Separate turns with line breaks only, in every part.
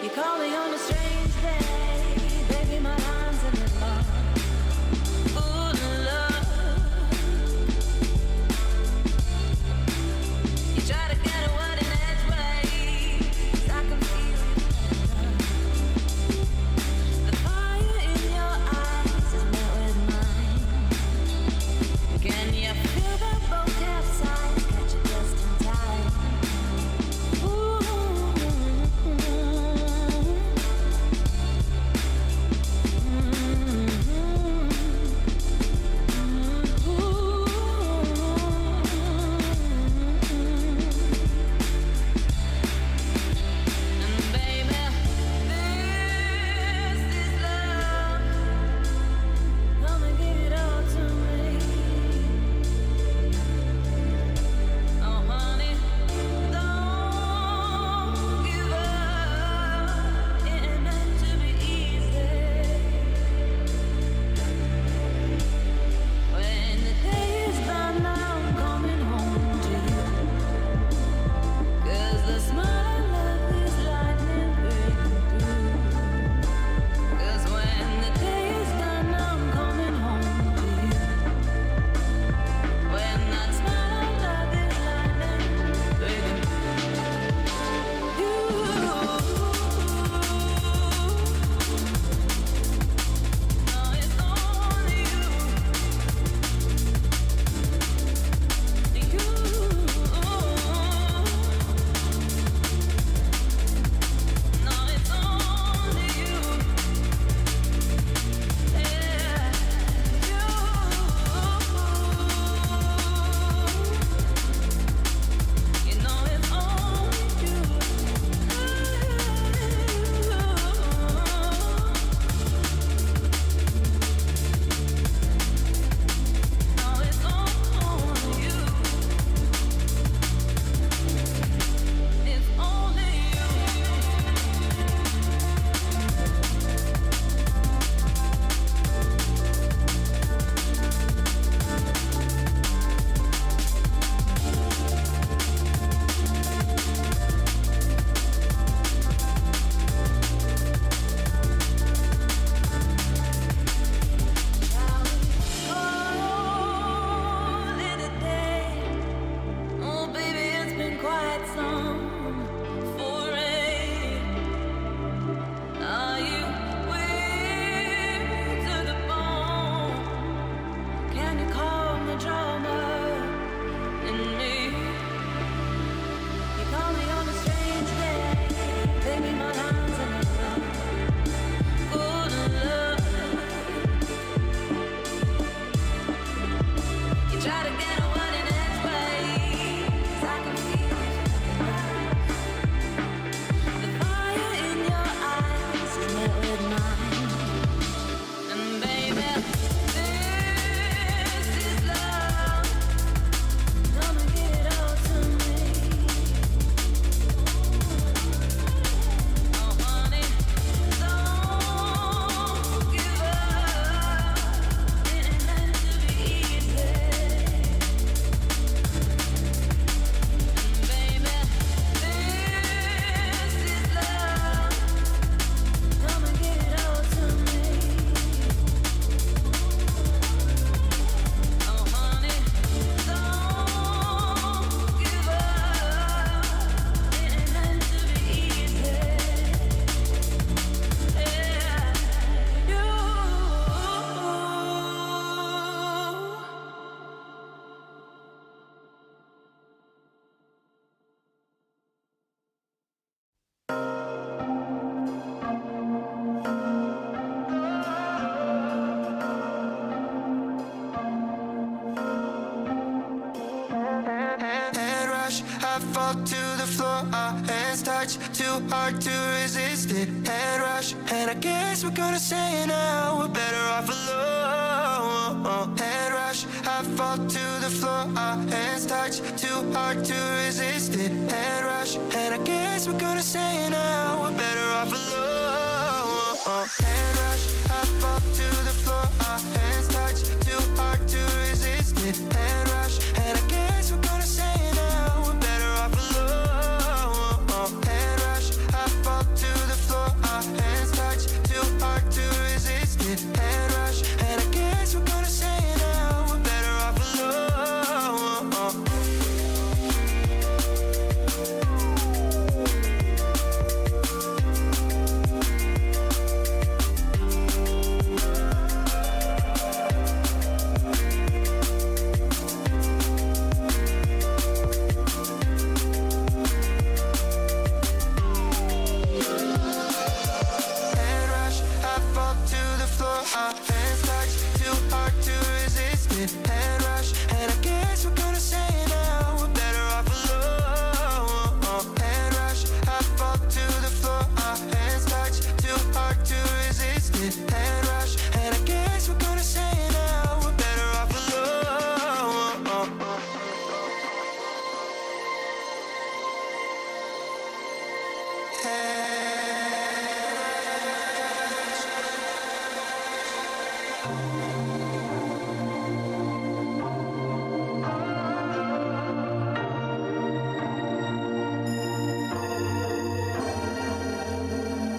call me on a strange day, baby, my mind's in the love, full of love. You try to get a word in edgeways, I can feel it. The fire in your eyes is met with mine. Can you feel the boat capsize, catch it just in time?
I fall to the floor, our hands touch, too hard to resist it. Head rush, and I guess we're gonna say now we're better off alone. Head rush, I fall to the floor, our hands touch, too hard to resist it. Head rush, and I guess we're gonna say now we're better off alone. Head rush, I fall to the floor, our hands touch, too hard to resist it. Head rush, and I guess we're gonna say now we're better off alone. Head rush, I fall to the floor,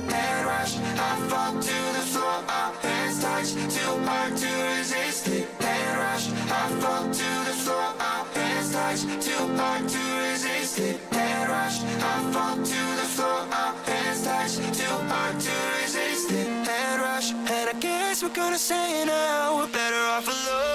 Head rush, I fall to the floor, our hands touch, too hard to resist it. Head rush, I fall to the floor, our hands touch, too hard to resist it. Head rush, I fall to the floor, our hands touch, too hard to resist it. Head rush, and I guess we're gonna say it now, we're better off alone.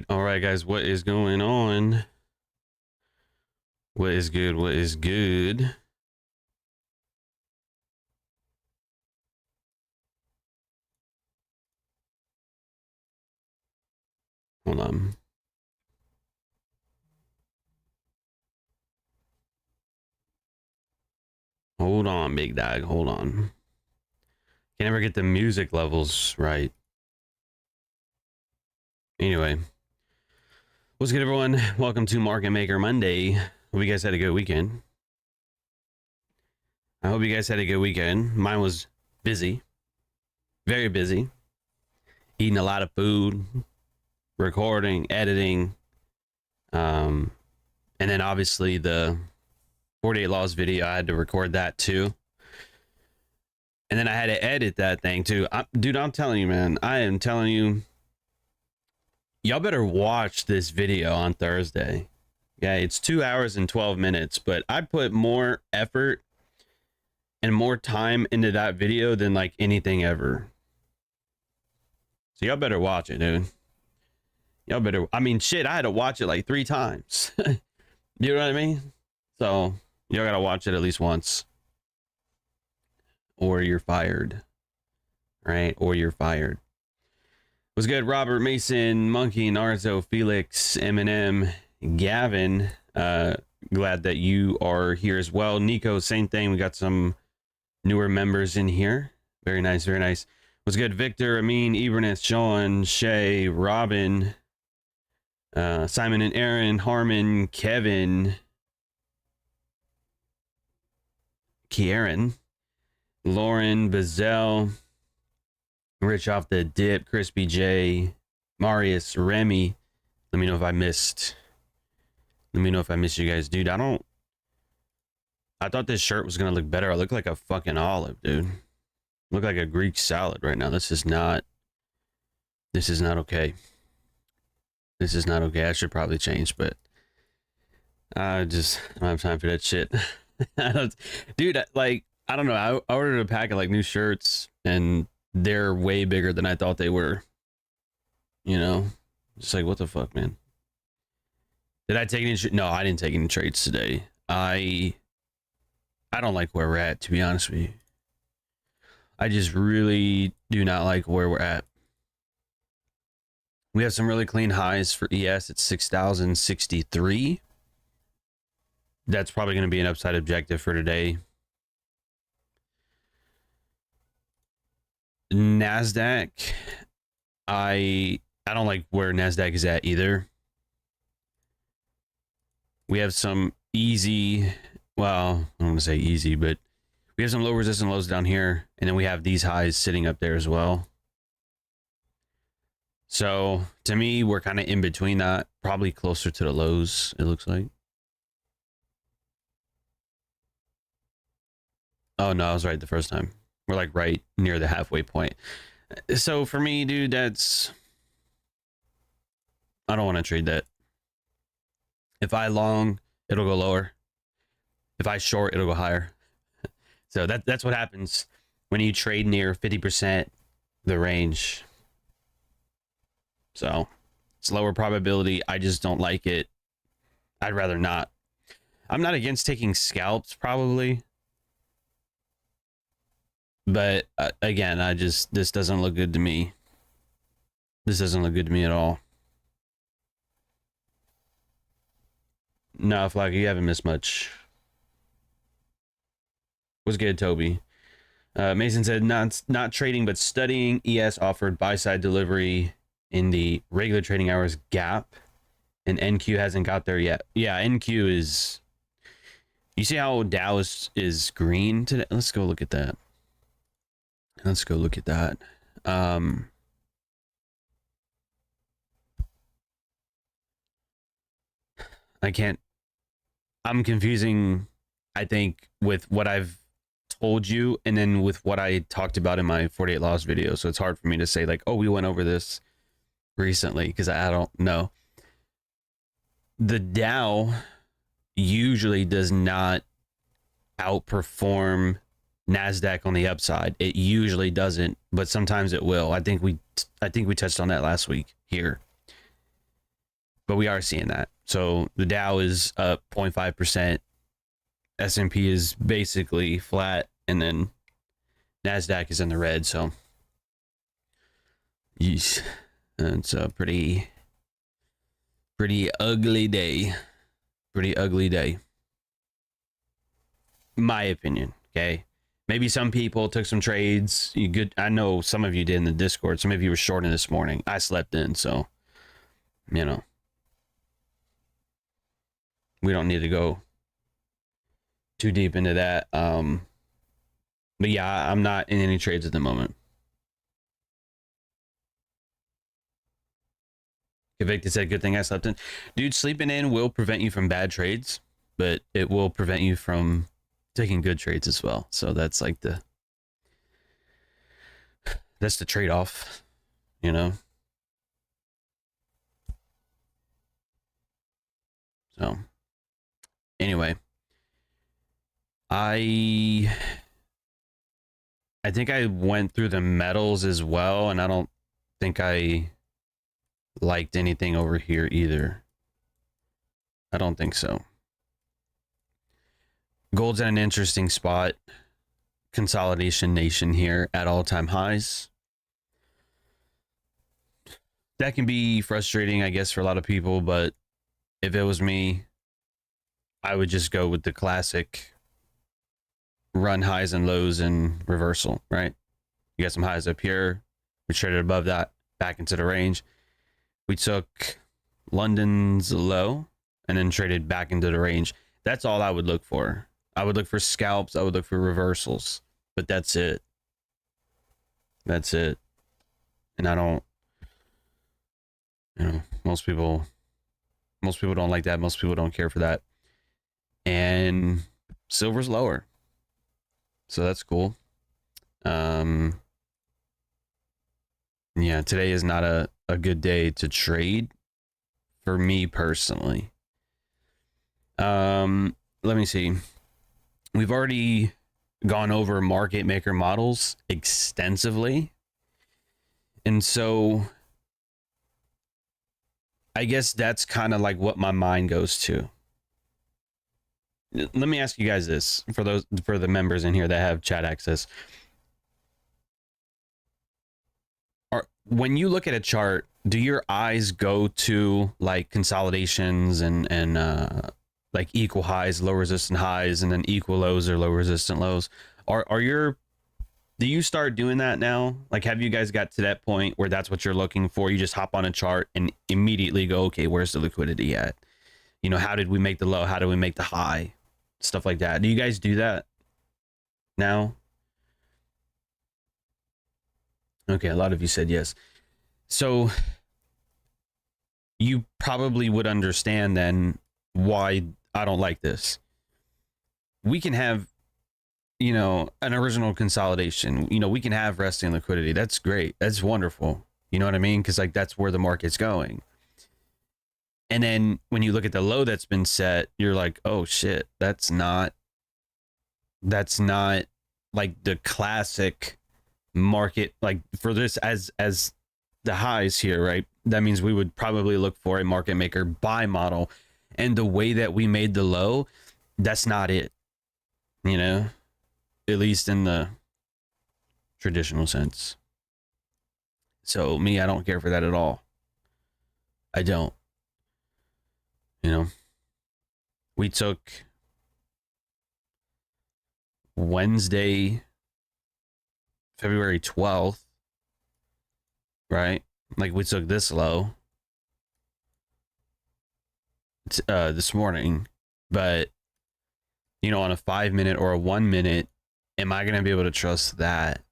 All right, guys, what is going on? What is good? What is good? Hold on. Hold on, big dog. Hold on. Can never get the music levels right. Anyway. What's good, everyone? Welcome to Market Maker Monday. Hope you guys had a good weekend. I hope you guys had a good weekend. Mine was busy. Very busy. Eating a lot of food. Recording, editing. And then obviously the 48 Laws video, I had to record that too. And then I had to edit that thing too. Dude, I'm telling you, man. I am telling you. Y'all better watch this video on Thursday. Yeah, it's 2 hours and 12 minutes, but I put more effort and more time into that video than like anything ever. So y'all better watch it, dude. Y'all better, I mean, shit, I had to watch it like 3 times. You know what I mean? So y'all gotta watch it at least once. Or you're fired. Right? Or you're fired. Was good, Robert, Mason, Monkey, Narzo, Felix, Eminem, Gavin. Glad that you are here as well. Nico, same thing. We got some newer members in here. Very nice, very nice. Was good, Victor, Amin, Iberneth, Sean, Shay, Robin, Simon and Aaron, Harmon, Kevin, Kieran, Lauren, Bazell, Rich off the dip, Crispy J, Marius, Remy. Let me know if I missed. Let me know if I missed you guys, dude. I thought this shirt was gonna look better. I look like a fucking olive, dude. I look like a Greek salad right now. This is not okay. This is not okay. I should probably change, but I just don't have time for that shit. Dude, like, I don't know. I ordered a pack of like new shirts and they're way bigger than I thought they were. You know, just like, what the fuck, man? Did I take any? No, I didn't take any trades today. I don't like where we're at, to be honest with you. I just really do not like where we're at. We have some really clean highs for ES at 6,063. That's probably going to be an upside objective for today. Nasdaq, I don't like where Nasdaq is at either. We have some easy, well, I don't want to say easy, but we have some low resistance lows down here, and then we have these highs sitting up there as well. So to me, we're kind of in between that, probably closer to the lows, it looks like. Oh no, I was right the first time. We're like right near the halfway point. So for me, dude, that's, I don't want to trade that. If I long, it'll go lower. If I short, it'll go higher. So that's what happens when you trade near 50% the range. So it's lower probability. I just don't like it. I'd rather not. I'm not against taking scalps probably. But again, this doesn't look good to me. This doesn't look good to me at all. No, Flocky, you haven't missed much. What's good, Toby? Mason said not trading but studying. ES offered buy side delivery in the regular trading hours gap, and NQ hasn't got there yet. Yeah, NQ is. You see how Dow is green today? Let's go look at that. Let's go look at that. I'm confusing, I think, with what I've told you and then with what I talked about in my 48 Laws video. So it's hard for me to say like, oh, we went over this recently because I don't know. The Dow usually does not outperform Nasdaq on the upside. It usually doesn't, but sometimes it will. I think we touched on that last week here. But we are seeing that. So the Dow is up 0.5%. S&P is basically flat, and then Nasdaq is in the red. So yeesh. It's a pretty ugly day. Pretty ugly day. My opinion. Okay. Maybe some people took some trades. I know some of you did in the Discord. Some of you were shorting this morning. I slept in, so you know. We don't need to go too deep into that. But yeah, I'm not in any trades at the moment. Victor said, good thing I slept in. Dude, sleeping in will prevent you from bad trades, but it will prevent you from taking good trades as well. So that's like that's the trade-off, you know? So anyway, I think I went through the metals as well, and I don't think I liked anything over here either. I don't think so. Gold's in an interesting spot. Consolidation nation here at all-time highs. That can be frustrating, I guess, for a lot of people, but if it was me, I would just go with the classic run highs and lows and reversal, right? You got some highs up here. We traded above that, back into the range. We took London's low and then traded back into the range. That's all I would look for. I would look for scalps. I would look for reversals, but that's it. That's it. And I don't, you know, most people don't like that. Most people don't care for that. And silver's lower. So that's cool. Yeah, today is not a good day to trade for me personally. Let me see. We've already gone over market maker models extensively. And so I guess that's kind of like what my mind goes to. Let me ask you guys this for the members in here that have chat access. When you look at a chart, do your eyes go to like consolidations and like equal highs, low resistant highs, and then equal lows or low resistant lows? Do you start doing that now? Like, have you guys got to that point where that's what you're looking for? You just hop on a chart and immediately go, okay, where's the liquidity at? You know, how did we make the low? How do we make the high? Stuff like that. Do you guys do that now? Okay, a lot of you said yes. So you probably would understand then why I don't like this. We can have, you know, an original consolidation. You know, we can have resting liquidity. That's great. That's wonderful. You know what I mean? Because like that's where the market's going. And then when you look at the low that's been set, you're like, oh shit, that's not That's not like the classic market, like for this as the highs here, right? That means we would probably look for a market maker buy model. And the way that we made the low, that's not it, you know, at least in the traditional sense. So me, I don't care for that at all. I don't. You know, we took Wednesday, February 12th, right? Like we took this low this morning, but you know, on a 5-minute or a 1-minute, am I going to be able to trust that?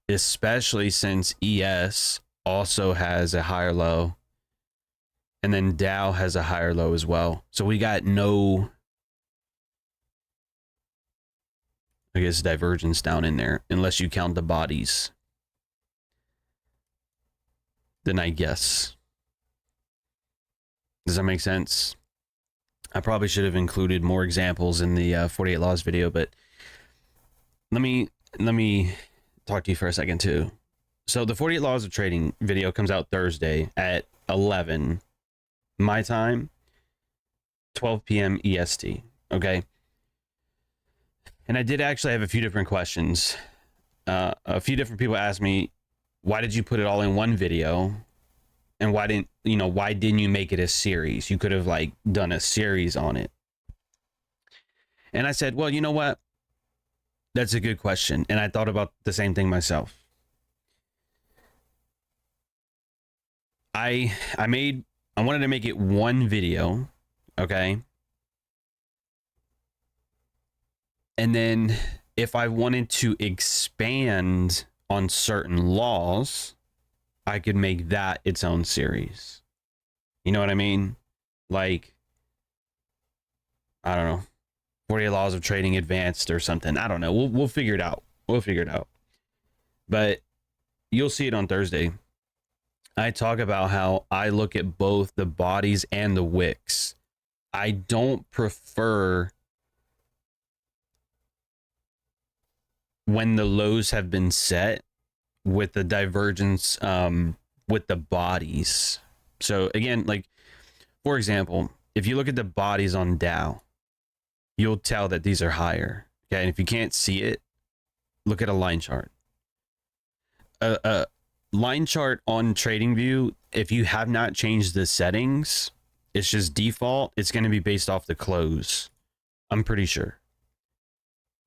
Especially since ES also has a higher low, and then Dow has a higher low as well. So we got no, I guess, divergence down in there, unless you count the bodies. Then I guess. Does that make sense? I probably should have included more examples in the 48 Laws video, but let me talk to you for a second too. So the 48 Laws of Trading video comes out Thursday at 11 my time, 12 p.m. EST. Okay. And I did actually have a few different questions. A few different people asked me, why did you put it all in one video? And why didn't you make it a series? You could have like done a series on it. And I said, well, you know what? That's a good question. And I thought about the same thing myself. I wanted to make it one video, okay? And then if I wanted to expand on certain laws, I could make that its own series. You know what I mean? Like, I don't know, 48 Laws of Trading Advanced or something. I don't know. We'll figure it out. We'll figure it out. But you'll see it on Thursday. I talk about how I look at both the bodies and the wicks. I don't prefer when the lows have been set with the divergence with the bodies. So again, like, for example, if you look at the bodies on Dow, you'll tell that these are higher. Okay, and if you can't see it, look at a line chart. A line chart on TradingView, if you have not changed the settings, it's just default. It's going to be based off the close. I'm pretty sure.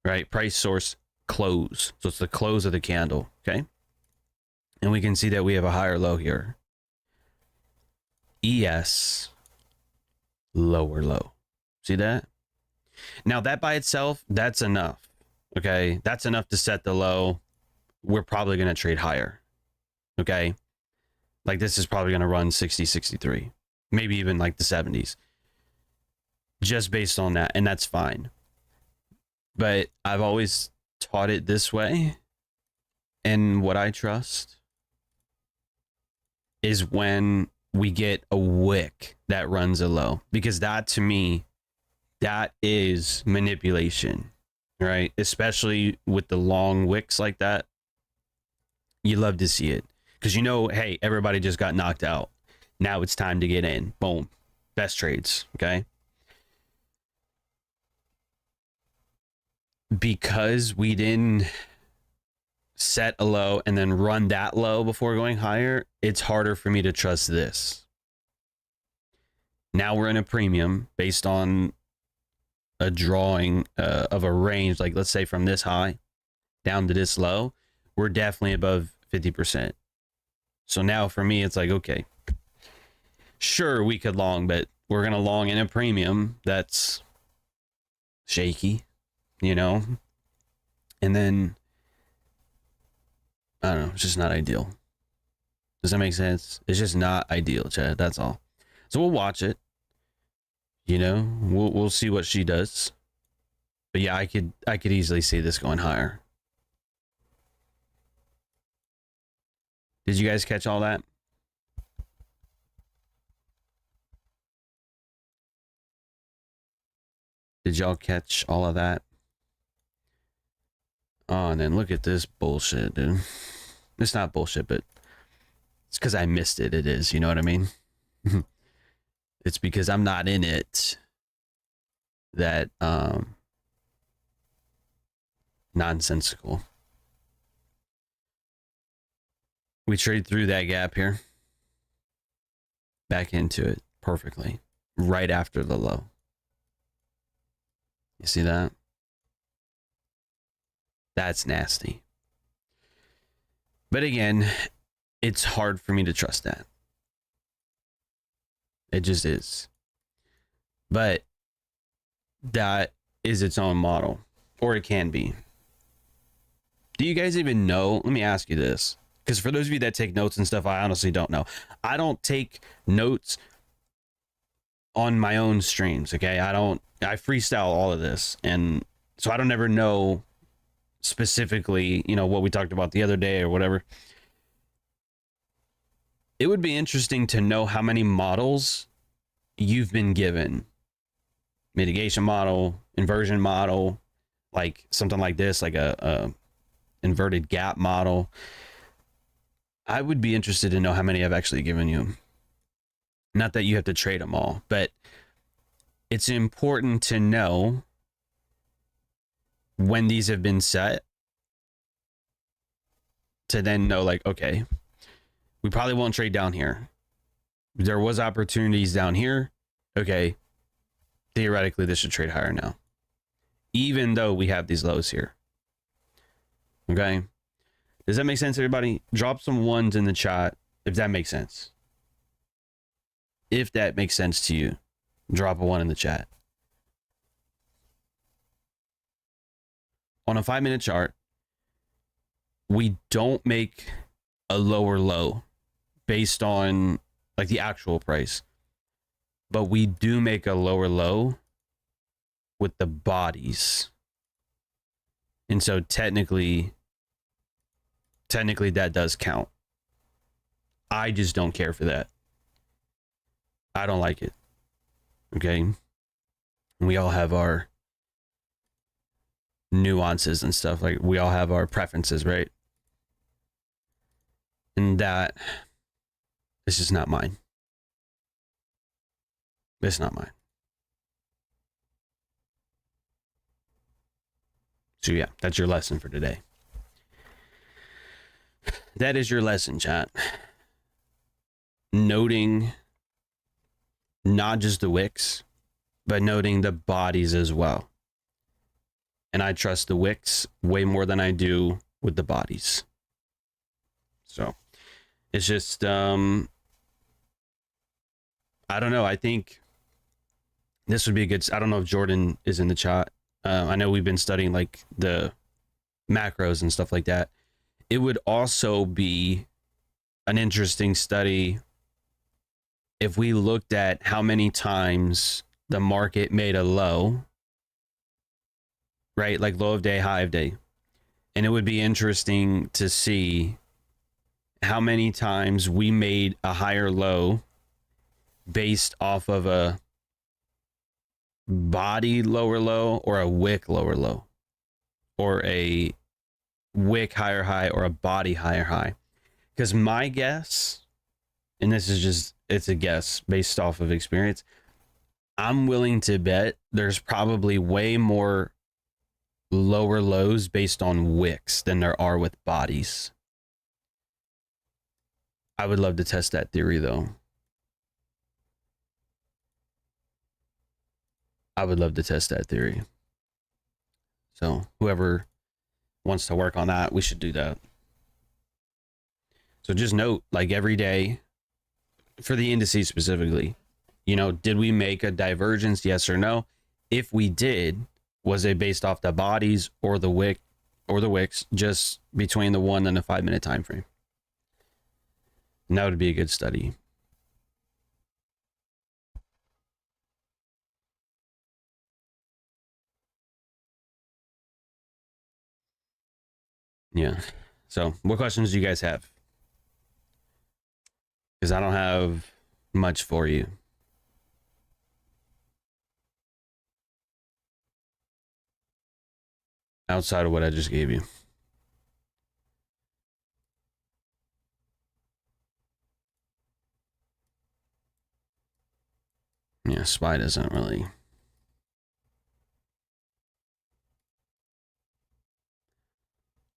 Right? Price source close. So it's the close of the candle. Okay. And we can see that we have a higher low here. ES, lower low. See that? Now that by itself, that's enough. Okay. That's enough to set the low. We're probably going to trade higher. Okay. Like this is probably going to run 60, 63, maybe even like the 70s. Just based on that. And that's fine. But I've always taught it this way. And what I trust is when we get a wick that runs a low, because that to me, that is manipulation, right? Especially with the long wicks like that. You love to see it because you know, hey, everybody just got knocked out. Now it's time to get in. Boom. Best trades. Okay. Because we didn't set a low and then run that low before going higher, it's harder for me to trust this. Now we're in a premium based on a drawing of a range, like let's say from this high down to this low, we're definitely above 50%. So now for me, it's like, okay, sure, we could long, but we're going to long in a premium that's shaky, you know? And then, I don't know, it's just not ideal. Does that make sense? It's just not ideal, Chad. That's all. So we'll watch it. You know, we'll see what she does. But yeah, I could easily see this going higher. Did you guys catch all that? Did y'all catch all of that? Oh, and then look at this bullshit, dude. It's not bullshit, but it's because I missed it. It is, you know what I mean? It's because I'm not in it that nonsensical. We trade through that gap here. Back into it perfectly. Right after the low. You see that? That's nasty. But again, it's hard for me to trust that. It just is. But that is its own model, or it can be. Do you guys even know? Let me ask you this, because for those of you that take notes and stuff, I honestly don't know. I don't take notes on my own streams, okay? I freestyle all of this, and so I don't ever know specifically, you know, what we talked about the other day or whatever. It would be interesting to know how many models you've been given. Mitigation model, inversion model, like something like this, like a inverted gap model. I would be interested to know how many I've actually given you. Not that you have to trade them all, but it's important to know when these have been set, to then know, like, okay, we probably won't trade down here. There was opportunities down here. Okay, theoretically, this should trade higher now, even though we have these lows here. Okay, does that make sense, everybody? Drop some ones in the chat if that makes sense. If that makes sense to you, drop a 1 in the chat. On a 5-minute chart, we don't make a lower low based on like the actual price, but we do make a lower low with the bodies. And so technically that does count. I just don't care for that. I don't like it. Okay. We all have our nuances and stuff. Like, we all have our preferences, right? And that is just not mine. It's not mine. So yeah, that's your lesson for today. That is your lesson, chat. Noting not just the wicks, but noting the bodies as well. And I trust the wicks way more than I do with the bodies. So it's just, I don't know. I think this would be a good, I don't know if Jordan is in the chat. I know we've been studying like the macros and stuff like that. It would also be an interesting study if we looked at how many times the market made a low, right? Like low of day, high of day. And it would be interesting to see how many times we made a higher low based off of a body lower low or a wick lower low, or a wick higher high or a body higher high. Because my guess, and this is just, it's a guess based off of experience, I'm willing to bet there's probably way more lower lows based on wicks than there are with bodies. I would love to test that theory though. I would love to test that theory. So whoever wants to work on that, we should do that. So just note, like every day, for the indices specifically, you know, did we make a divergence, yes or no? If we did, was it based off the bodies or the wick or the wicks, just between the 1 and the 5 minute time frame? And that would be a good study. Yeah. So what questions do you guys have? Because I don't have much for you. Outside of what I just gave you. Yeah, SPY doesn't really.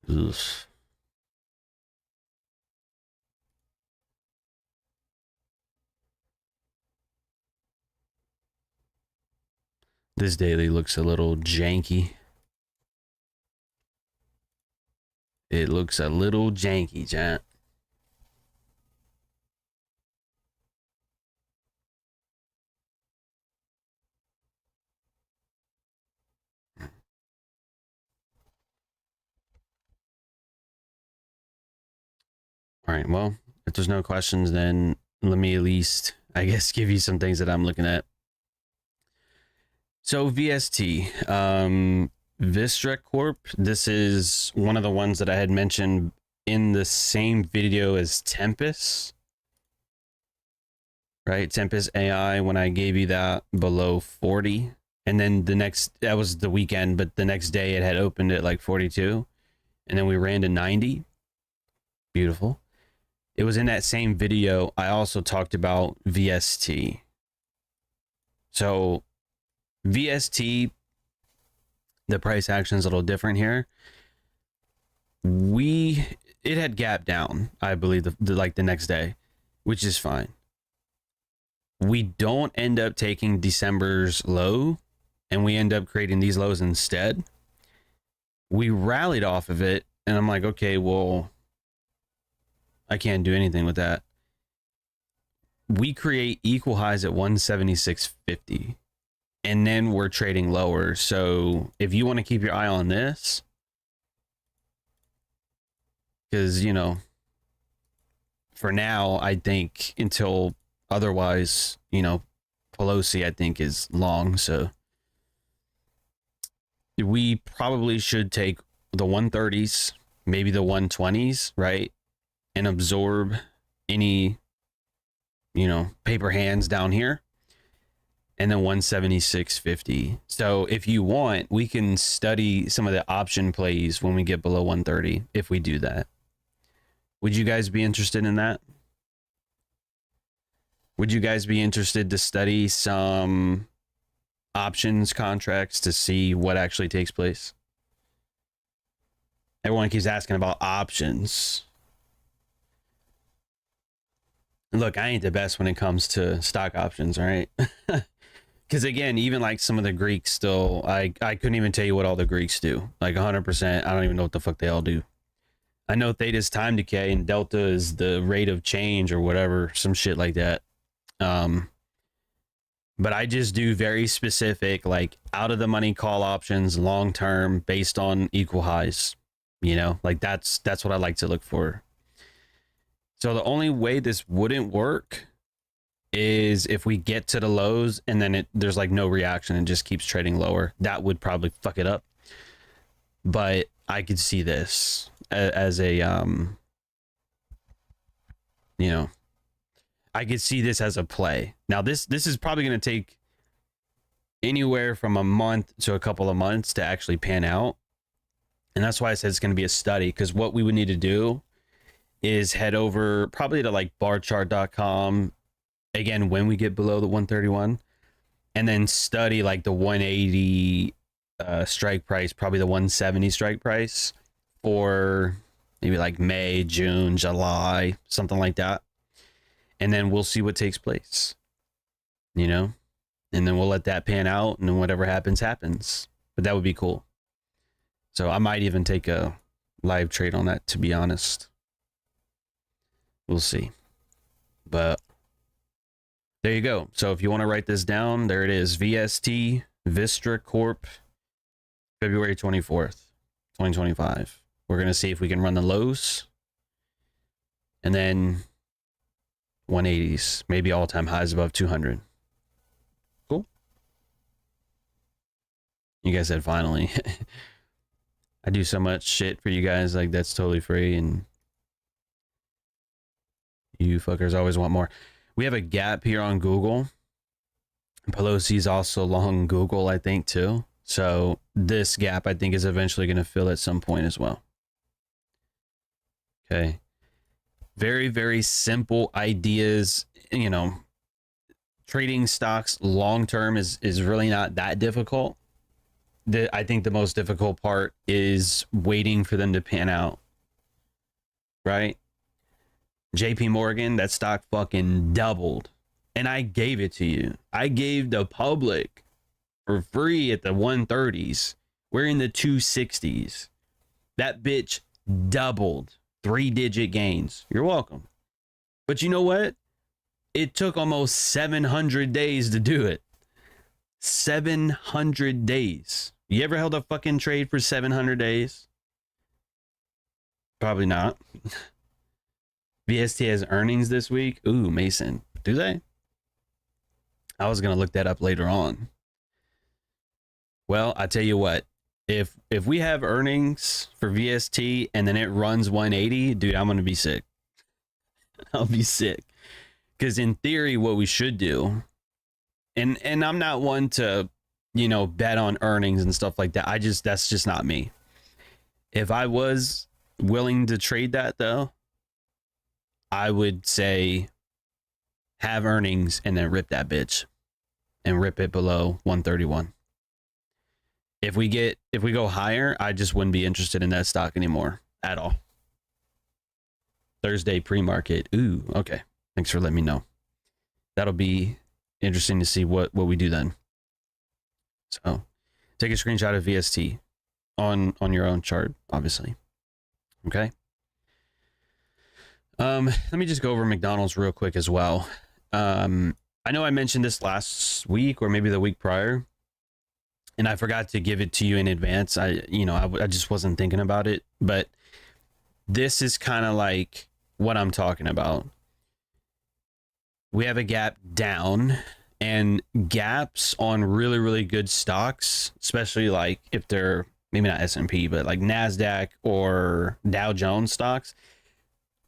Oof. This daily looks a little janky. It looks a little janky, chat. All right, well, if there's no questions, then let me at least, I guess, give you some things that I'm looking at. So VST, Vistra Corp, this is one of the ones that I had mentioned in the same video as Tempest, right? Tempest AI, when I gave you that below 40. And then the next, that was the weekend, but the next day it had opened at like 42. And then we ran to 90. Beautiful. It was in that same video. I also talked about VST. So VST, the price action is a little different here. It had gapped down, I believe, like the next day, which is fine. We don't end up taking December's low, and we end up creating these lows instead. We rallied off of it, and I'm like, okay, well, I can't do anything with that. We create equal highs at 176.50, and then we're trading lower. So if you want to keep your eye on this, because, you know, for now, I think until otherwise, you know, Pelosi, I think, is long. So we probably should take the 130s, maybe the 120s, right? And absorb any, you know, paper hands down here. And then 176.50. So if you want, we can study some of the option plays when we get below 130 if we do that. Would you guys be interested in that? Would you guys be interested to study some options contracts to see what actually takes place? Everyone keeps asking about options. Look, I ain't the best when it comes to stock options, all right? Because again, even like some of the Greeks still, I couldn't even tell you what all the Greeks do. Like 100%, I don't even know what the fuck they all do. I know theta is time decay and delta is the rate of change or whatever, some shit like that. But I just do very specific, like out of the money call options, long term, based on equal highs. You know, like that's what I like to look for. So the only way this wouldn't work is if we get to the lows and then there's like no reaction and just keeps trading lower. That would probably fuck it up. But I could see this as a, you know, I could see this as a play. Now this is probably going to take anywhere from a month to a couple of months to actually pan out. And that's why I said it's going to be a study, because what we would need to do is head over probably to like barchart.com again when we get below the 131, and then study like the 180 strike price, probably the 170 strike price for maybe like May, June, July, something like that. And then we'll see what takes place, you know, and then we'll let that pan out, and then whatever happens, happens. But that would be cool. So I might even take a live trade on that, to be honest. We'll see. But there you go. So if you want to write this down, there it is. VST, Vistra Corp, February 24th, 2025. We're going to see if we can run the lows. And then 180s, maybe all-time highs above 200. Cool. You guys said finally. I do so much shit for you guys, like that's totally free, and you fuckers always want more. We have a gap here on Google. Pelosi's also long Google, I think, too. So this gap, I think, is eventually going to fill at some point as well. Okay. Very, very simple ideas, you know, trading stocks long term is really not that difficult. I think the most difficult part is waiting for them to pan out, right? JP Morgan, that stock fucking doubled, and I gave it to you. I gave the public for free at the 130s. We're in the 260s. That bitch doubled, 3-digit gains. You're welcome. But you know what? It took almost 700 days to do it. 700 days. You ever held a fucking trade for 700 days? Probably not. VST has earnings this week. Ooh, Mason. Do they? I was going to look that up later on. Well, I tell you what. If we have earnings for VST and then it runs 180, dude, I'm going to be sick. I'll be sick. Because in theory, what we should do, and I'm not one to, bet on earnings and stuff like that. That's just not me. If I was willing to trade that though, I would say have earnings and then rip that bitch and rip it below 131. If we go higher, I just wouldn't be interested in that stock anymore at all. Thursday pre-market. Ooh, okay. Thanks for letting me know. That'll be interesting to see what we do then. So take a screenshot of VST on your own chart, obviously. Okay. Let me just go over McDonald's real quick as well. I know I mentioned this last week or maybe the week prior, and I forgot to give it to you in advance. I just wasn't thinking about it, but this is kind of like what I'm talking about. We have a gap down, and gaps on really, really good stocks, especially like if they're maybe not S&P, but like Nasdaq or Dow Jones stocks,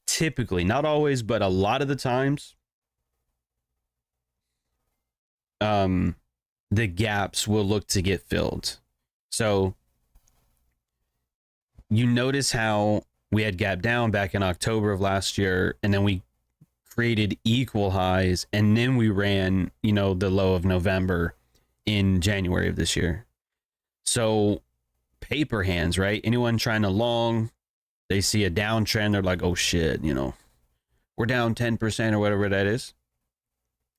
typically, not always, but a lot of the times, the gaps will look to get filled. So you notice how we had gap down back in October of last year, and then we created equal highs, and then we ran, the low of November in January of this year. So paper hands, right? Anyone trying to long, they see a downtrend, they're like, oh shit, we're down 10% or whatever that is.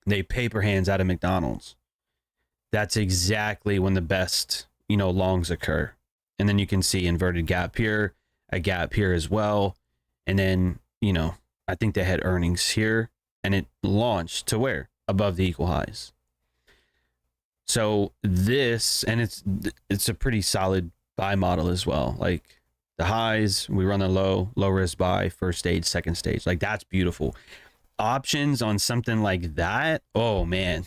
They paper hands out of McDonald's. That's exactly when the best, longs occur. And then you can see inverted gap here, a gap here as well. And then, I think they had earnings here, and it launched to where? Above the equal highs. So this, and it's a pretty solid buy model as well. Like the highs, we run the low risk buy, first stage, second stage. Like that's beautiful. Options on something like that. Oh man.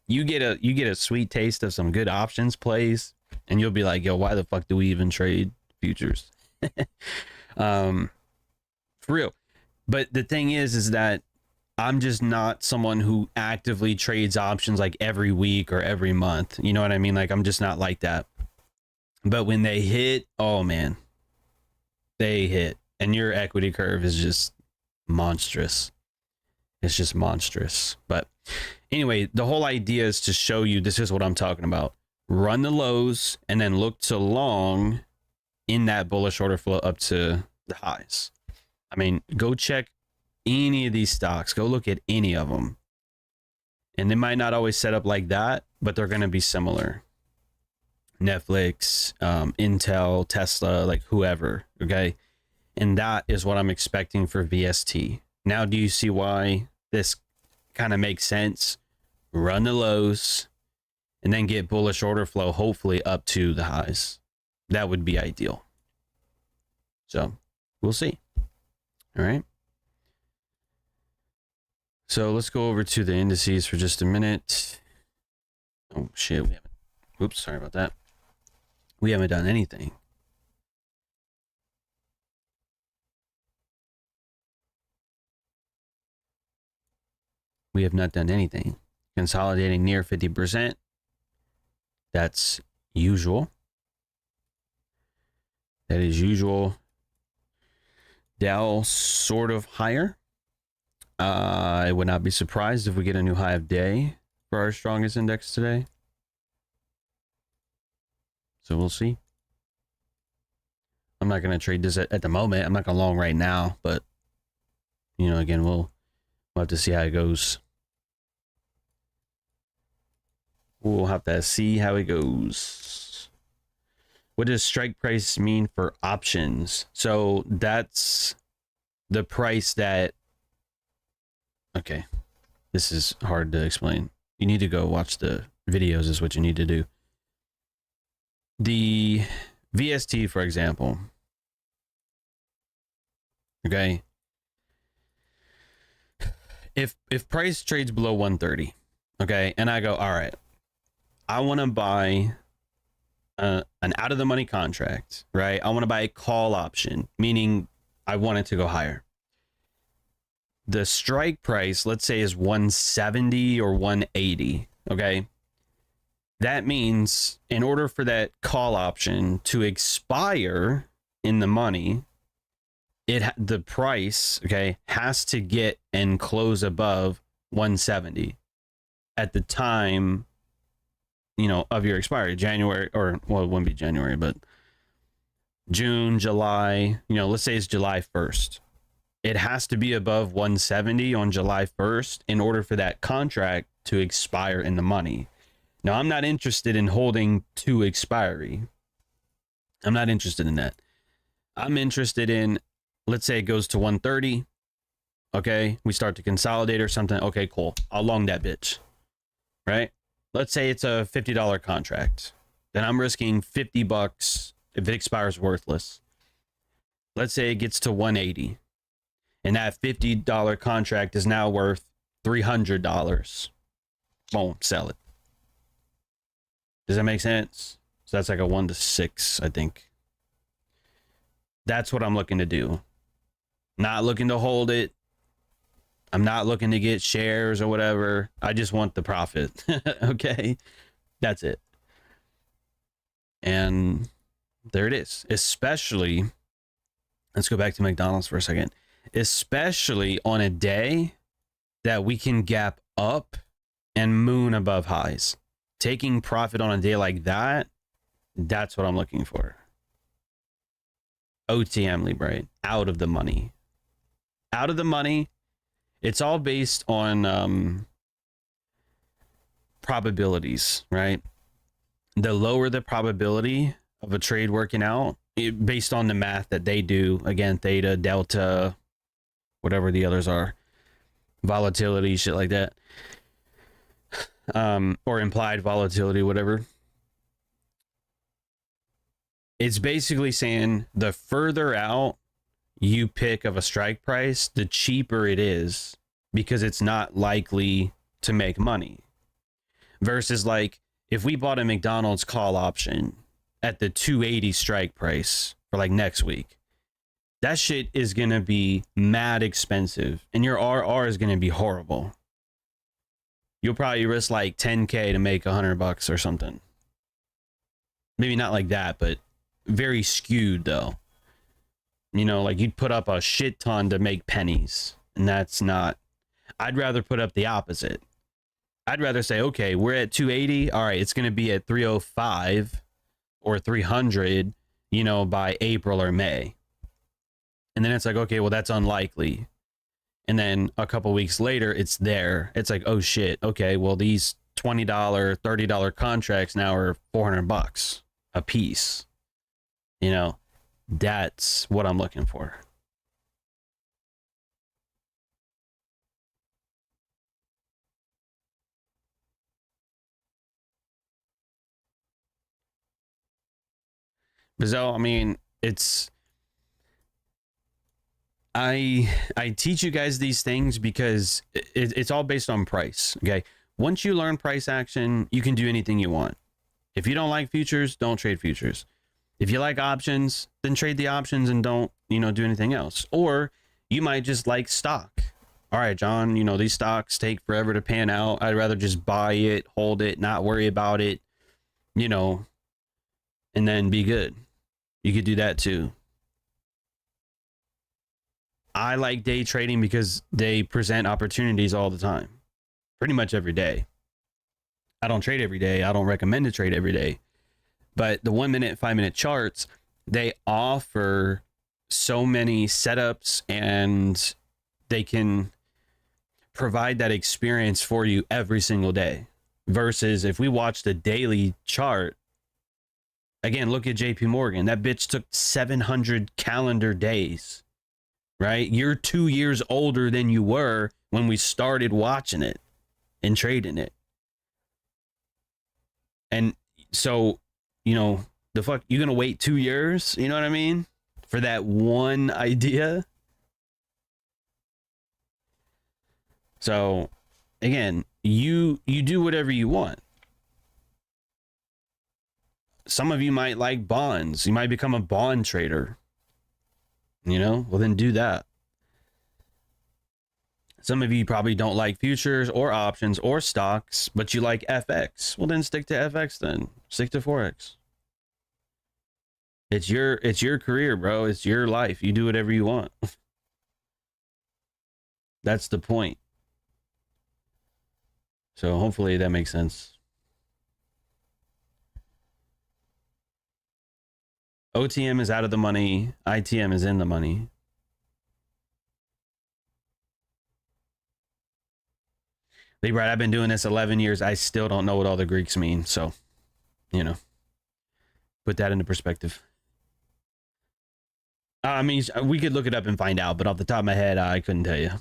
You get a sweet taste of some good options plays, and you'll be like, yo, why the fuck do we even trade futures? For real. But the thing is that I'm just not someone who actively trades options like every week or every month. You know what I mean? Like I'm just not like that. But when they hit, oh man, they hit, and your equity curve is just monstrous. It's just monstrous. But anyway, the whole idea is to show you this is what I'm talking about. Run the lows and then look to long in that bullish order flow up to the highs. I mean, go check any of these stocks. Go look at any of them. And they might not always set up like that, but they're going to be similar. Netflix, Intel, Tesla, like whoever. Okay. And that is what I'm expecting for VST. Now, do you see why this kind of makes sense? Run the lows and then get bullish order flow, hopefully up to the highs. That would be ideal. So we'll see. All right. So let's go over to the indices for just a minute. Oh shit. Oops, sorry about that. We haven't done anything. We have not done anything. Consolidating near 50%. That's usual. That is usual. Dow sort of higher. I would not be surprised if we get a new high of day for our strongest index today. So we'll see. I'm not going to trade this at the moment. I'm not going to long right now, but you know, again, we'll have to see how it goes. We'll have to see how it goes. What does strike price mean for options? So that's the price that, okay, this is hard to explain. You need to go watch the videos is what you need to do. The VST, for example, okay, if price trades below 130, okay, and I go, all right, I want to buy an out of the money contract, right? I want to buy a call option, meaning I want it to go higher. The strike price, let's say, is 170 or 180, okay? That means in order for that call option to expire in the money, the price, okay, has to get and close above 170 at the time, you know, of your expiry. January, or well, it wouldn't be January, but June, July, you know, let's say it's July 1st. It has to be above 170 on July 1st in order for that contract to expire in the money. Now, I'm not interested in holding to expiry. I'm not interested in that. I'm interested in, let's say it goes to 130. Okay, we start to consolidate or something. Okay, cool. I'll long that bitch. Right? Let's say it's a $50 contract. Then I'm risking $50 if it expires worthless. Let's say it gets to 180. And that $50 contract is now worth $300. Boom, sell it. Does that make sense? So that's like a 1 to 6, I think. That's what I'm looking to do. Not looking to hold it. I'm not looking to get shares or whatever. I just want the profit. Okay? That's it. And there it is. Especially, let's go back to McDonald's for a second. Especially on a day that we can gap up and moon above highs. Taking profit on a day like that, that's what I'm looking for. OTM, Libre, out of the money. Out of the money. It's all based on probabilities, right? The lower the probability of a trade working out, based on the math that they do, again, theta, delta, whatever the others are, volatility, shit like that, or implied volatility, whatever. It's basically saying the further out you pick of a strike price, the cheaper it is because it's not likely to make money. Versus like if we bought a McDonald's call option at the 280 strike price for like next week, that shit is going to be mad expensive and your RR is going to be horrible. You'll probably risk like 10K to make $100 or something. Maybe not like that, but very skewed though. You know, like you'd put up a shit ton to make pennies, and that's not. I'd rather put up the opposite. I'd rather say, okay, we're at 280. All right, it's going to be at 305 or 300, you know, by April or May. And then it's like, okay, well, that's unlikely. And then a couple weeks later, it's there. It's like, oh shit. Okay, well, these $20, $30 contracts now are $400 a piece. You know, that's what I'm looking for. So, I mean, it's, I teach you guys these things because it's all based on price. Okay. Once you learn price action, you can do anything you want. If you don't like futures, don't trade futures. If you like options, then trade the options and don't, you know, do anything else. Or you might just like stock. All right, John, you know, these stocks take forever to pan out. I'd rather just buy it, hold it, not worry about it, you know, and then be good. You could do that too. I like day trading because they present opportunities all the time, pretty much every day. I don't trade every day. I don't recommend to trade every day. But the 1 minute, 5 minute charts, they offer so many setups and they can provide that experience for you every single day. Versus if we watch the daily chart, again, look at JP Morgan. That bitch took 700 calendar days, right? You're 2 years older than you were when we started watching it and trading it. And so, you know, the fuck, you gonna wait 2 years? You know what I mean? For that one idea. So again, you do whatever you want. Some of you might like bonds. You might become a bond trader. You know, well then do that. Some of you probably don't like futures or options or stocks, but you like FX. Well then stick to FX then. Stick to Forex. It's your career, bro. It's your life. You do whatever you want. That's the point. So hopefully that makes sense. OTM is out of the money. ITM is in the money. Libra, I've been doing this 11 years. I still don't know what all the Greeks mean. So, you know, put that into perspective. I mean, we could look it up and find out, but off the top of my head, I couldn't tell you.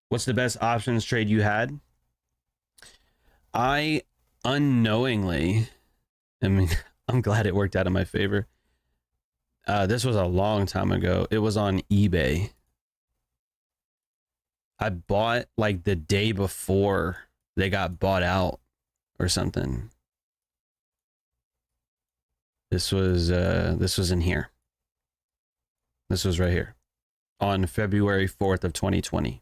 What's the best options trade you had? I unknowingly, I mean, I'm glad it worked out in my favor. This was a long time ago. It was on eBay. I bought like the day before they got bought out or something. This was in here. This was right here on February 4th of 2020.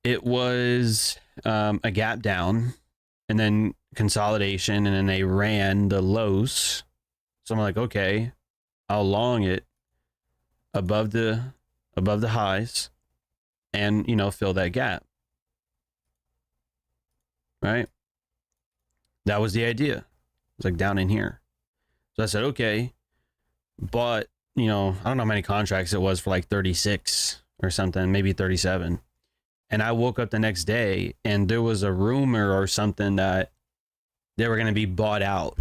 It was a gap down and then consolidation, and then they ran the lows. So I'm like, okay, I'll long it above the highs and, you know, fill that gap. Right? That was the idea. It's like down in here. So I said, okay, but, you know, I don't know how many contracts it was for, like 36 or something, maybe 37. And I woke up the next day and there was a rumor or something that they were going to be bought out.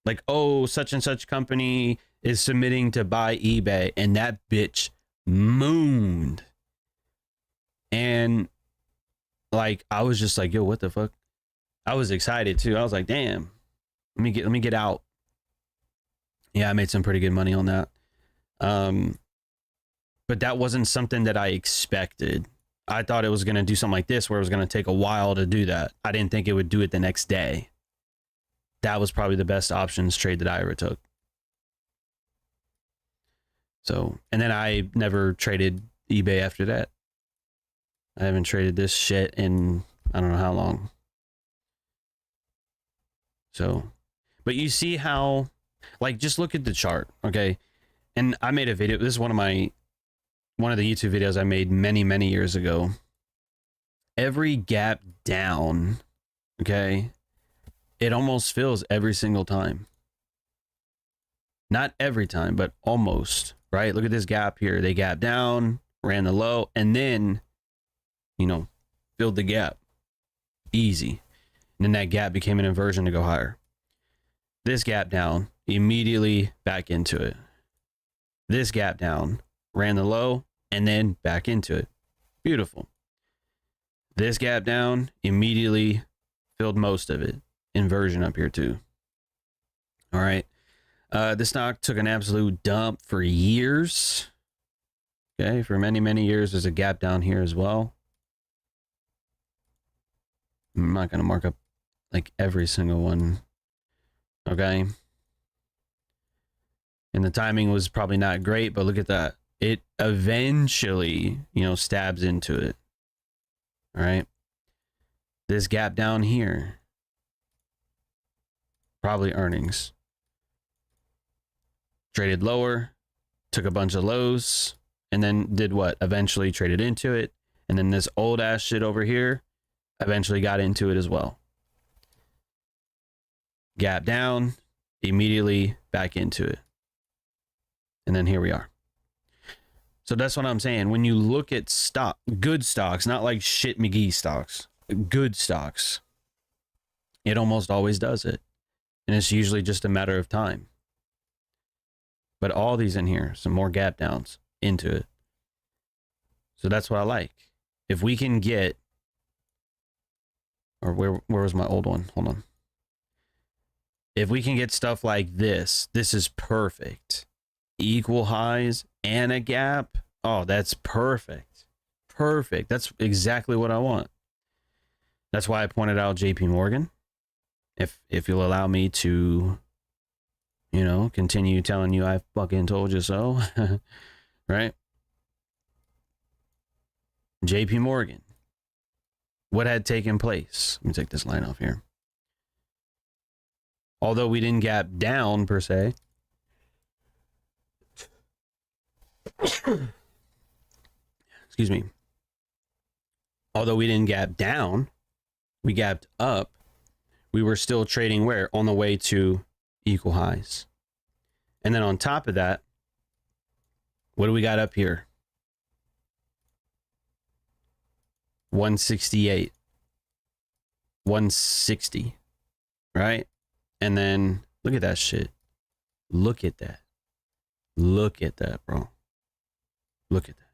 Like, oh, such and such company is submitting to buy eBay. And that bitch mooned. And like, I was just like, yo, what the fuck? I was excited too. I was like, damn, let me get out. Yeah, I made some pretty good money on that. But that wasn't something that I expected. I thought it was going to do something like this, where it was going to take a while to do that. I didn't think it would do it the next day. That was probably the best options trade that I ever took. So, and then I never traded eBay after that. I haven't traded this shit in I don't know how long. So, but you see how, like, just look at the chart, okay? And I made a video. This is one of the YouTube videos I made many years ago. Every gap down, okay, it almost fills every single time. Not every time, but almost, right? Look at this gap here. They gap down, ran the low, and then, you know, filled the gap. Easy. And then that gap became an inversion to go higher. This gap down, immediately back into it. This gap down, ran the low, and then back into it. Beautiful. This gap down, immediately filled most of it. Inversion up here too. All right. The stock took an absolute dump for years. Okay, for many years. There's a gap down here as well. I'm not going to mark up like every single one. Okay. And the timing was probably not great, but look at that. It eventually, you know, stabs into it. All right. This gap down here, probably earnings. Traded lower, took a bunch of lows, and then did what? Eventually traded into it. And then this old ass shit over here eventually got into it as well. Gap down, immediately back into it. And then here we are. So that's what I'm saying. When you look at good stocks, not like shit McGee stocks, good stocks, it almost always does it. And it's usually just a matter of time. But all these in here, some more gap downs into it. So that's what I like. If we can get, or where was my old one? Hold on. If we can get stuff like this is perfect. Equal highs and a gap. Oh, that's perfect. Perfect. That's exactly what I want. That's why I pointed out JP Morgan. If you'll allow me to, you know, continue telling you I fucking told you so, right? JP Morgan. What had taken place? Let me take this line off here. Although we didn't gap down per se, excuse me. Although we didn't gap down, we gapped up. We were still trading where? On the way to equal highs. And then on top of that, what do we got up here? 168. 160. Right? And then look at that shit. Look at that. Look at that, bro. Look at that.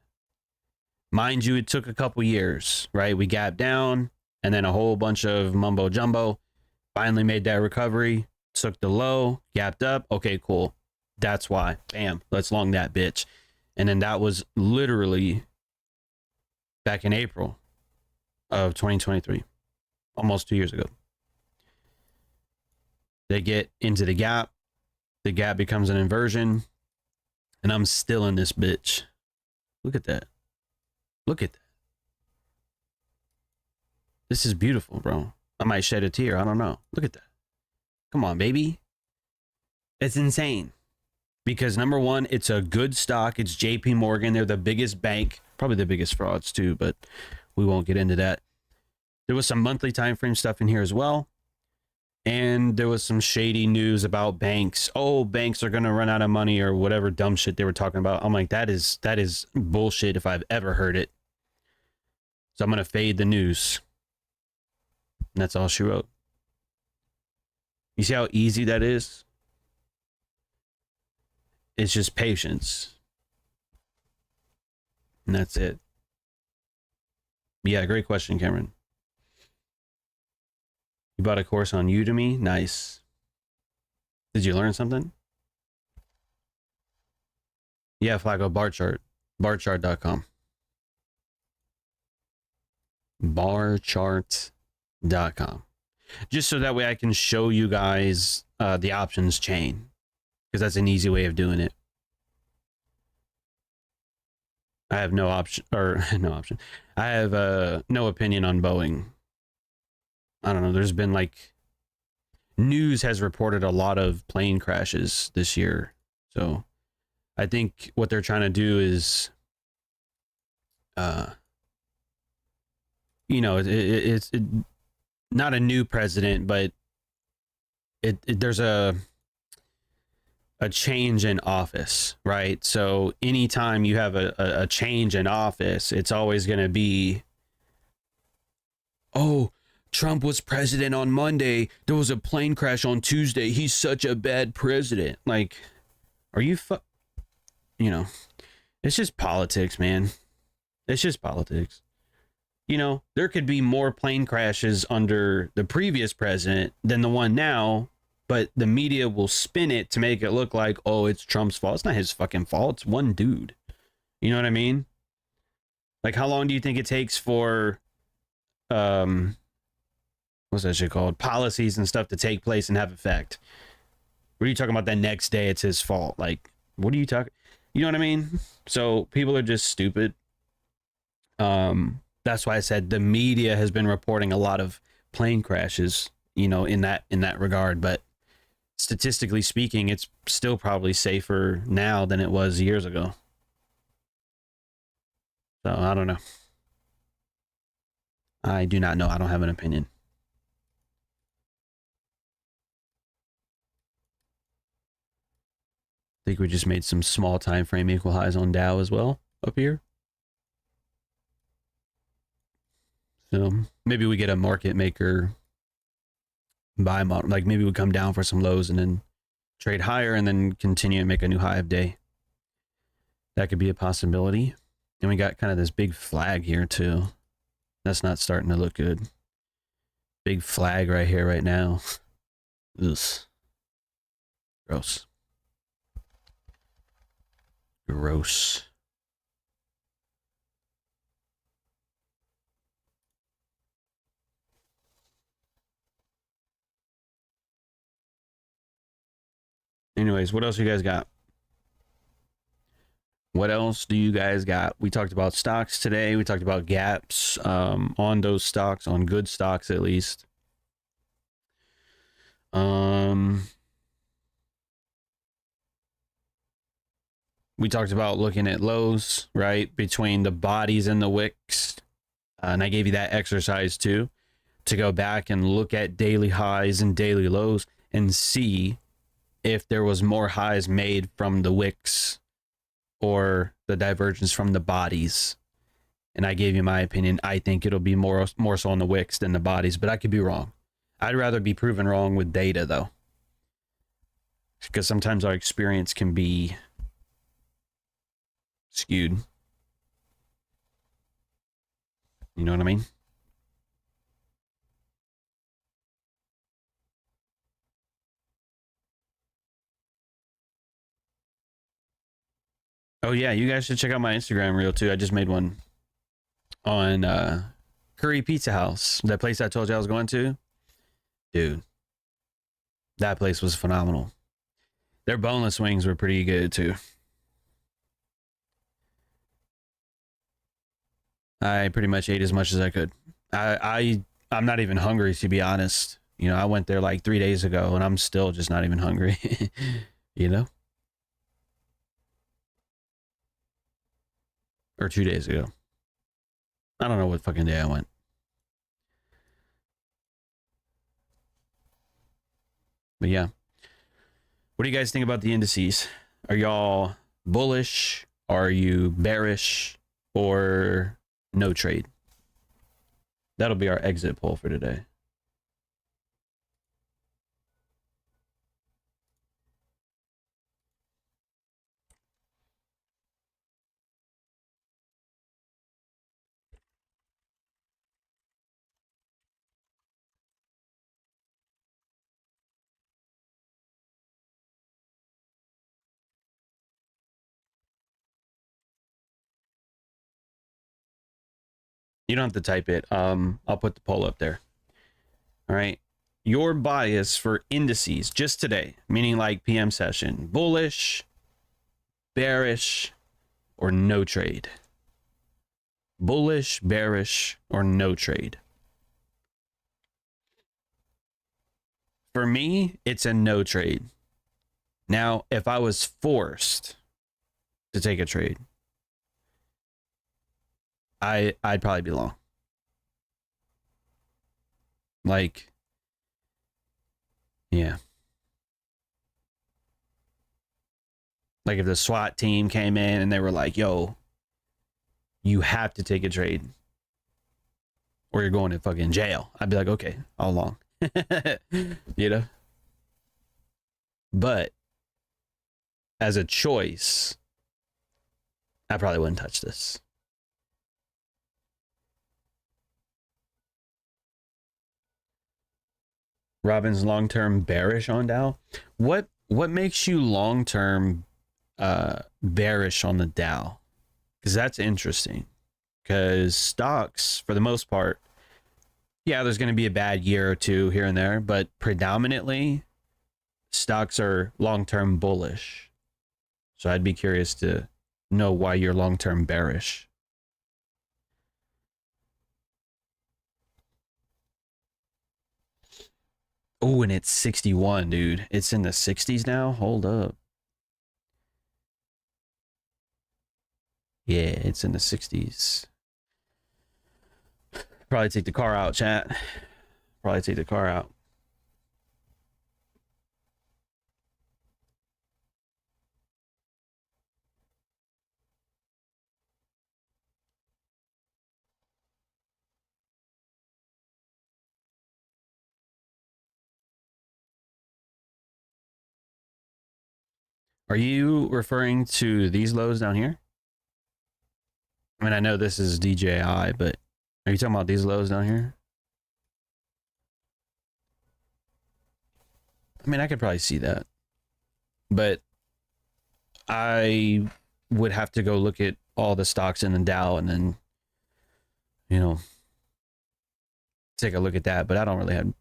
Mind you, it took a couple years, right? We gapped down and then a whole bunch of mumbo jumbo. Finally made that recovery. Took the low, gapped up. Okay, cool. That's why. Bam. Let's long that bitch. And then that was literally back in April of 2023. Almost 2 years ago. They get into the gap. The gap becomes an inversion. And I'm still in this bitch. Look at that. Look at that. This is beautiful, bro. I might shed a tear. I don't know. Look at that. Come on, baby. It's insane. Because number one, it's a good stock. It's JP Morgan. They're the biggest bank. Probably the biggest frauds too, but we won't get into that. There was some monthly time frame stuff in here as well. And there was some shady news about banks. Oh, banks are going to run out of money or whatever dumb shit they were talking about. I'm like, that is bullshit if I've ever heard it. So I'm going to fade the news. And that's all she wrote. You see how easy that is? It's just patience. And that's it. Yeah, great question, Cameron. You bought a course on Udemy? Nice. Did you learn something? Yeah, Flacco, bar chart. Barchart.com. Barchart.com. Just so that way I can show you guys the options chain. Because that's an easy way of doing it. I have no option, or no option. I have no opinion on Boeing. I don't know. There's been like news has reported a lot of plane crashes this year. So I think what they're trying to do is, you know, it's not a new president, but there's a change in office, right? So anytime you have a change in office, it's always going to be, oh, Trump was president on Monday. There was a plane crash on Tuesday. He's such a bad president. Like, are you you know, it's just politics, man. It's just politics. You know, there could be more plane crashes under the previous president than the one now, but the media will spin it to make it look like, oh, it's Trump's fault. It's not his fucking fault. It's one dude. You know what I mean? Like, how long do you think it takes for, what's that shit called? Policies and stuff to take place and have effect? What are you talking about the next day it's his fault? Like, what are you talking? You know what I mean? So people are just stupid. That's why I said the media has been reporting a lot of plane crashes, you know, in that regard, but statistically speaking, it's still probably safer now than it was years ago. So I don't know. I do not know. I don't have an opinion. I think we just made some small time frame equal highs on Dow as well up here. So maybe we get a market maker buy model, like maybe we come down for some lows and then trade higher and then continue and make a new high of day. That could be a possibility. And we got kind of this big flag here too. That's not starting to look good. Big flag right here right now. Ugh. Gross. Gross. Anyways, what else you guys got? What else do you guys got? We talked about stocks today. We talked about gaps on those stocks, on good stocks at least. We talked about looking at lows, right, between the bodies and the wicks. And I gave you that exercise too, to go back and look at daily highs and daily lows and see if there was more highs made from the wicks or the divergence from the bodies. And I gave you my opinion. I think it'll be more so on the wicks than the bodies, but I could be wrong. I'd rather be proven wrong with data though, because sometimes our experience can be skewed. You know what I mean? Oh yeah, you guys should check out my Instagram reel too. I just made one on Curry Pizza House, that place I told you I was going to. Dude, that place was phenomenal. Their boneless wings were pretty good too. I pretty much ate as much as I could. I'm not even hungry, to be honest. You know, I went there like 3 days ago and I'm still just not even hungry. You know? Or 2 days ago. I don't know what fucking day I went. But yeah. What do you guys think about the indices? Are y'all bullish? Are you bearish? Or no trade? That'll be our exit poll for today. You don't have to type it. I'll put the poll up there. All right. Your bias for indices just today, meaning like PM session, bullish, bearish, or no trade. Bullish, bearish, or no trade. For me, it's a no trade. Now, if I was forced to take a trade, I'd probably be long. Like, yeah. Like if the SWAT team came in and they were like, yo, you have to take a trade or you're going to fucking jail. I'd be like, okay, how long? You know? But as a choice, I probably wouldn't touch this. Robin's long-term bearish on Dow. What makes you long-term bearish on the Dow? Because that's interesting. Because stocks, for the most part, yeah, there's going to be a bad year or two here and there, but predominantly, stocks are long-term bullish. So I'd be curious to know why you're long-term bearish. Oh, and it's 61, dude. It's in the 60s now. Hold up. Yeah, it's in the 60s. Probably take the car out, chat. Probably take the car out. Are you referring to these lows down here? I mean, I know this is DJI, but are you talking about these lows down here? I mean, I could probably see that, but I would have to go look at all the stocks in the Dow and then, you know, take a look at that. But I don't really have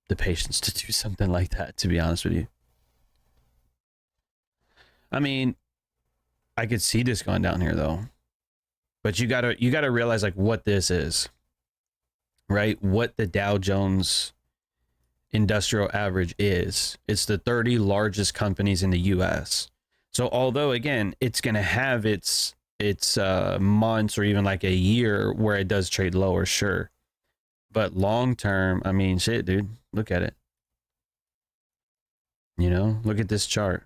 the patience to do something like that, to be honest with you. I mean, I could see this going down here though, but you gotta realize like what this is, right? What the Dow Jones Industrial Average is. It's the 30 largest companies in the U.S. So although again, it's gonna have its months or even like a year where it does trade lower, sure, but long term, I mean, shit, dude, look at it. You know, look at this chart.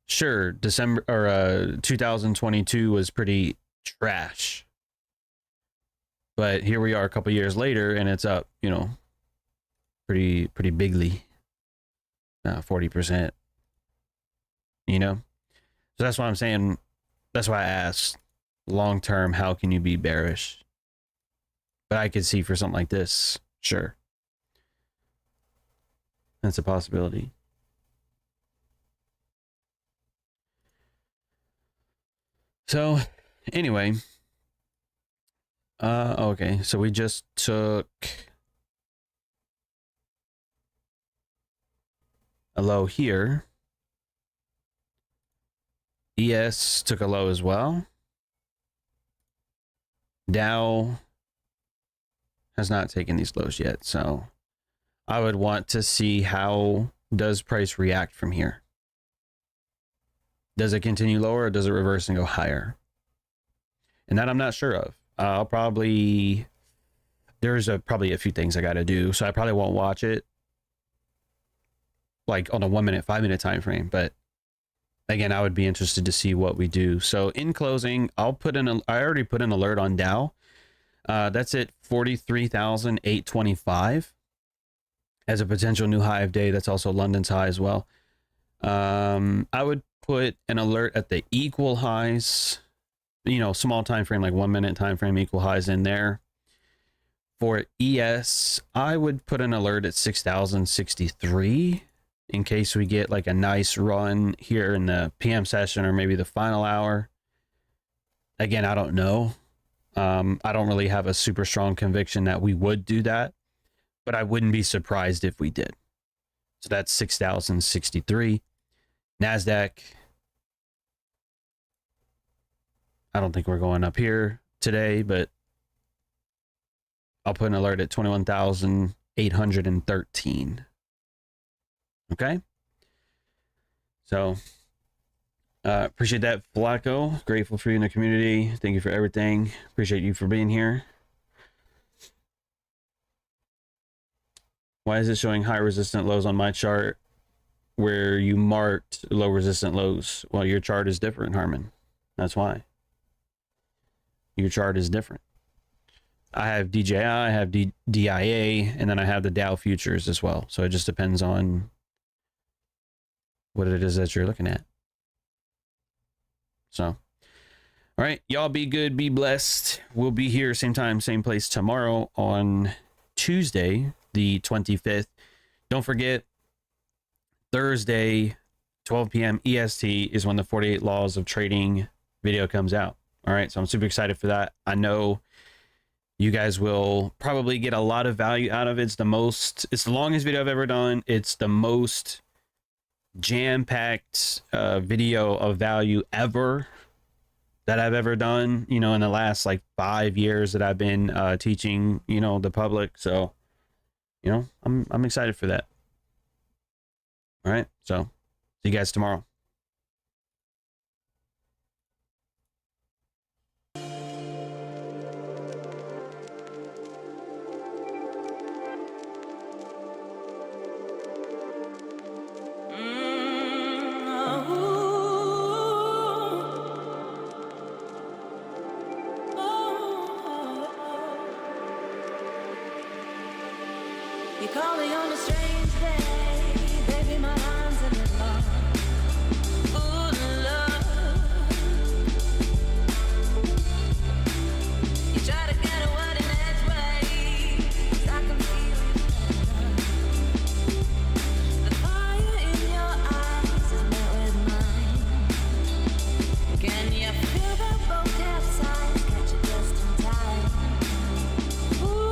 Sure, December or 2022 was pretty trash, but here we are a couple years later and it's up, you know, pretty bigly, 40%, you know. So that's why I'm saying, that's why I asked, long term, how can you be bearish? But I could see for something like this, sure, that's a possibility. So anyway, okay, so we just took a low here. ES took a low as well. Dow has not taken these lows yet, so I would want to see how does price react from here. Does it continue lower or does it reverse and go higher? And that I'm not sure of. I'll probably, there's probably a few things I got to do, so I probably won't watch it like on a 1 minute, 5 minute time frame. But again, I would be interested to see what we do. So in closing, I already put an alert on Dow. That's at 43,825 as a potential new high of day. That's also London's high as well. I would put an alert at the equal highs, you know, small time frame, like 1 minute time frame, equal highs in there. For ES, I would put an alert at 6,063 in case we get like a nice run here in the PM session or maybe the final hour. Again, I don't know. I don't really have a super strong conviction that we would do that, but I wouldn't be surprised if we did. So that's 6,063. Nasdaq, I don't think we're going up here today, but I'll put an alert at 21,813. Okay. So appreciate that, Flacco. Grateful for you in the community. Thank you for everything. Appreciate you for being here. Why is it showing high resistant lows on my chart where you marked low resistant lows? Well, your chart is different, Harmon. That's why. Your chart is different. I have DJI, I have DIA, and then I have the Dow futures as well. So it just depends on what it is that you're looking at. So, all right, y'all be good, be blessed. We'll be here same time, same place tomorrow on Tuesday, the 25th. Don't forget, Thursday, 12 p.m. EST is when the 48 Laws of Trading video comes out. All right, so I'm super excited for that. I know you guys will probably get a lot of value out of it. It's the longest video I've ever done. It's the most jam-packed video of value ever that I've ever done, you know, in the last like 5 years that I've been teaching, you know, the public. So you know, I'm excited for that. All right, so see you guys tomorrow.
You call me on a strange day, baby, my mind's in the love, full of love. You try to get a word in edgeways, I can feel it. The fire in your eyes is met with mine. Can you feel the boat capsize, catch it just in time? Ooh.